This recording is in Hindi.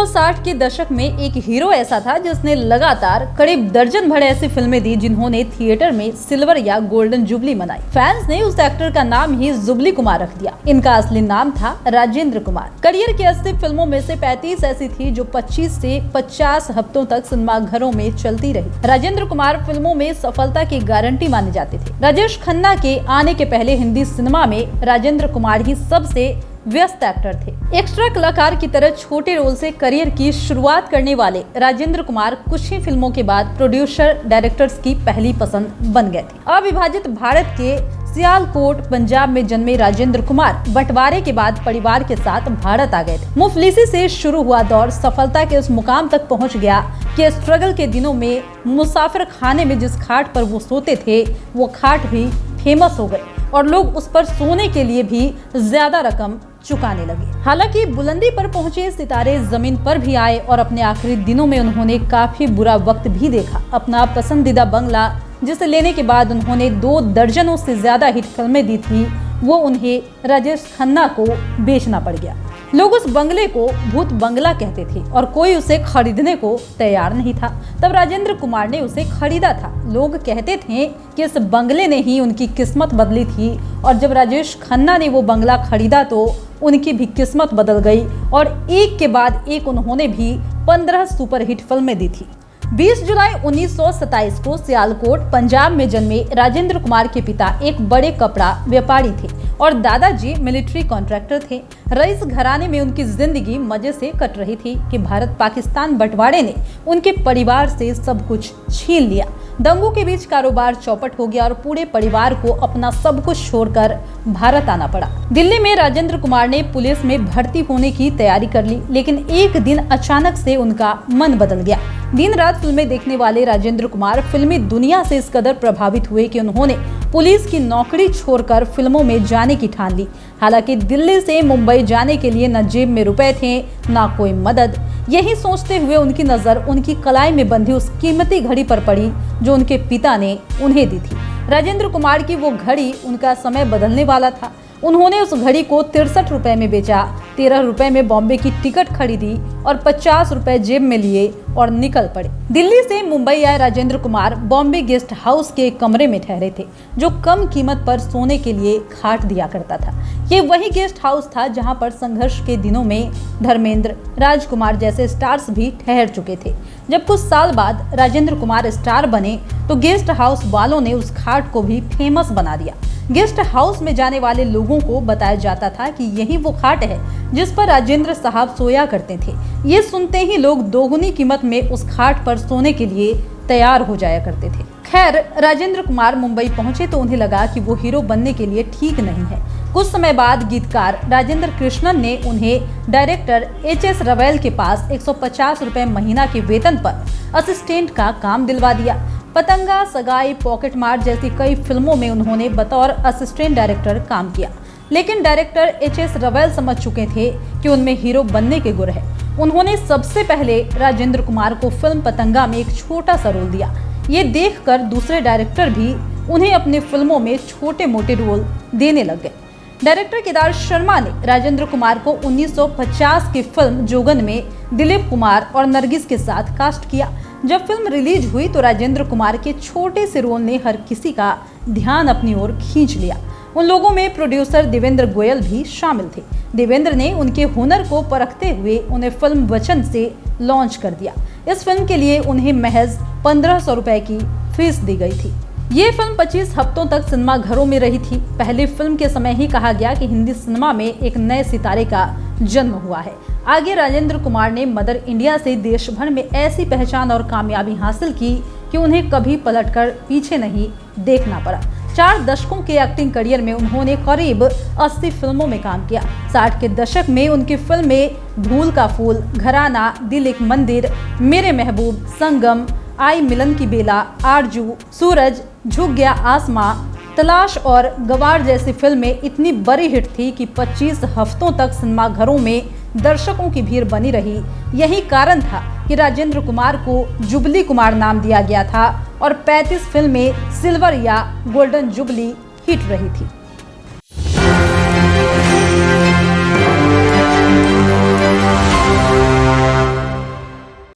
1960 के दशक में एक हीरो ऐसा था जिसने लगातार करीब दर्जन भर ऐसी फिल्में दी जिन्होंने थिएटर में सिल्वर या गोल्डन जुबली मनाई। फैंस ने उस एक्टर का नाम ही जुबली कुमार रख दिया। इनका असली नाम था राजेंद्र कुमार। करियर की 80 फिल्मों में से 35 ऐसी थी जो 25 से 50 हफ्तों तक सिनेमाघरों में चलती रही। राजेंद्र कुमार फिल्मों में सफलता की गारंटी माने जाते थे। राजेश खन्ना के आने के पहले हिंदी सिनेमा में राजेंद्र कुमार ही सबसे व्यस्त एक्टर थे। एक्स्ट्रा कलाकार की तरह छोटे रोल से करियर की शुरुआत करने वाले राजेंद्र कुमार कुछ ही फिल्मों के बाद प्रोड्यूसर डायरेक्टर्स की पहली पसंद बन गए थे। अविभाजित भारत के सियालकोट पंजाब में जन्मे राजेंद्र कुमार बंटवारे के बाद परिवार के साथ भारत आ गए थे। मुफलिसी से शुरू हुआ दौर सफलता के उस मुकाम तक पहुंच गया कि स्ट्रगल के दिनों में मुसाफिर खाने में जिस खाट पर वो सोते थे वो खाट भी फेमस हो गई और लोग उस पर सोने के लिए भी ज्यादा रकम चुकाने लगे। हालांकि बुलंदी पर पहुंचे सितारे जमीन पर भी आए और अपने आखिरी दिनों में उन्होंने काफी बुरा वक्त भी देखा। अपना पसंदीदा बंगला जिसे लेने के बाद उन्होंने 2 दर्जनों से ज्यादा हिट फिल्में दी थी, वो उन्हें राजेश खन्ना को बेचना पड़ गया। लोग उस बंगले को भूत बंगला कहते थे और कोई उसे खरीदने को तैयार नहीं था। तब राजेंद्र कुमार ने उसे खरीदा था। लोग कहते थे कि इस बंगले ने ही उनकी किस्मत बदली थी और जब राजेश खन्ना ने वो बंगला खरीदा तो उनकी भी किस्मत बदल गई और एक के बाद एक उन्होंने भी 15 सुपरहिट फिल्में दी थी। 20 जुलाई 1927 को सियालकोट पंजाब में जन्मे राजेंद्र कुमार के पिता एक बड़े कपड़ा व्यापारी थे और दादाजी मिलिट्री कॉन्ट्रैक्टर थे। रईस घराने में उनकी जिंदगी मजे से कट रही थी कि भारत पाकिस्तान बंटवारे ने उनके परिवार से सब कुछ छीन लिया। दंगों के बीच कारोबार चौपट हो गया और पूरे परिवार को अपना सब कुछ छोड़कर भारत आना पड़ा। दिल्ली में राजेंद्र कुमार ने पुलिस में भर्ती होने की तैयारी कर ली, लेकिन एक दिन अचानक से उनका मन बदल गया। दिन रात फिल्में देखने वाले राजेंद्र कुमार फिल्मी दुनिया से इस कदर प्रभावित हुए कि उन्होंने पुलिस की नौकरी छोड़कर फिल्मों में जाने की ठान ली। हालांकि दिल्ली से मुंबई जाने के लिए न जेब में रुपए थे न कोई मदद। यही सोचते हुए उनकी नजर उनकी कलाई में बंधी उस कीमती घड़ी पर पड़ी जो उनके पिता ने उन्हें दी थी। राजेंद्र कुमार की वो घड़ी उनका समय बदलने वाला था। उन्होंने उस घड़ी को 63 रुपए में बेचा, 13 रुपए में बॉम्बे की टिकट खरीदी और 50 रुपए जेब में लिए और निकल पड़े। दिल्ली से मुंबई आए राजेंद्र कुमार बॉम्बे गेस्ट हाउस के कमरे में ठहरे थे जो कम कीमत पर सोने के लिए खाट दिया करता था। ये वही गेस्ट हाउस था जहां पर संघर्ष के दिनों में धर्मेंद्र, राजकुमार जैसे स्टार्स भी ठहर चुके थे। जब कुछ साल बाद राजेंद्र कुमार स्टार बने तो गेस्ट हाउस वालों ने उस खाट को भी फेमस बना दिया। गेस्ट हाउस में जाने वाले लोगों को बताया जाता था कि यही वो खाट है जिस पर राजेंद्र साहब सोया करते थे। ये सुनते ही लोग दोगुनी कीमत में उस खाट पर सोने के लिए तैयार हो जाया करते थे। खैर, राजेंद्र कुमार मुंबई पहुंचे तो उन्हें लगा कि वो हीरो बनने के लिए ठीक नहीं है। कुछ समय बाद गीतकार राजेंद्र कृष्णन ने उन्हें डायरेक्टर HS रवेल के पास 150 रुपए महीना के वेतन पर असिस्टेंट का काम दिलवा दिया। पतंगा, सगाई, पॉकेट मार जैसी कई फिल्मों में उन्होंने बतौर असिस्टेंट डायरेक्टर काम किया, लेकिन डायरेक्टर HS रवेल समझ चुके थे कि उनमें हीरो बनने के गुण है। उन्होंने सबसे पहले राजेंद्र कुमार को फिल्म पतंगा में एक छोटा सा रोल दिया। ये देखकर दूसरे डायरेक्टर भी उन्हें अपनी फिल्मों में छोटे मोटे रोल देने लग गए। डायरेक्टर केदार शर्मा ने राजेंद्र कुमार को 1950 की फिल्म जोगन में दिलीप कुमार और नरगिस के साथ कास्ट किया। जब फिल्म रिलीज हुई तो राजेंद्र कुमार के छोटे से रोल ने हर किसी का ध्यान अपनी ओर खींच लिया। उन लोगों में प्रोड्यूसर देवेंद्र गोयल भी शामिल थे। देवेंद्र ने उनके हुनर को परखते हुए उन्हें फिल्म वचन से लॉन्च कर दिया। इस फिल्म के लिए उन्हें महज 1500 रुपए की फीस दी गई थी। ये फिल्म 25 हफ्तों तक सिनेमा घरों में रही थी। पहली फिल्म के समय ही कहा गया कि हिंदी सिनेमा में एक नए सितारे का जन्म हुआ है। आगे राजेंद्र कुमार ने मदर इंडिया से देश भर में ऐसी पहचान और कामयाबी हासिल की कि उन्हें कभी पलटकर पीछे नहीं देखना पड़ा। 4 दशकों के एक्टिंग करियर में उन्होंने करीब 80 फिल्मों में काम किया। 60 के दशक में उनकी फिल्में भूल का फूल, घराना, दिल एक मंदिर, मेरे महबूब, संगम, आई मिलन की बेला, आरजू, सूरज, झुक गया आसमां, तलाश और गवार जैसी फिल्में इतनी बड़ी हिट थी कि 25 हफ्तों तक सिनेमा घरों में दर्शकों की भीड़ बनी रही। यही कारण था कि राजेंद्र कुमार को जुबली कुमार नाम दिया गया था और 35 फिल्में सिल्वर या गोल्डन जुबली हिट रही थी।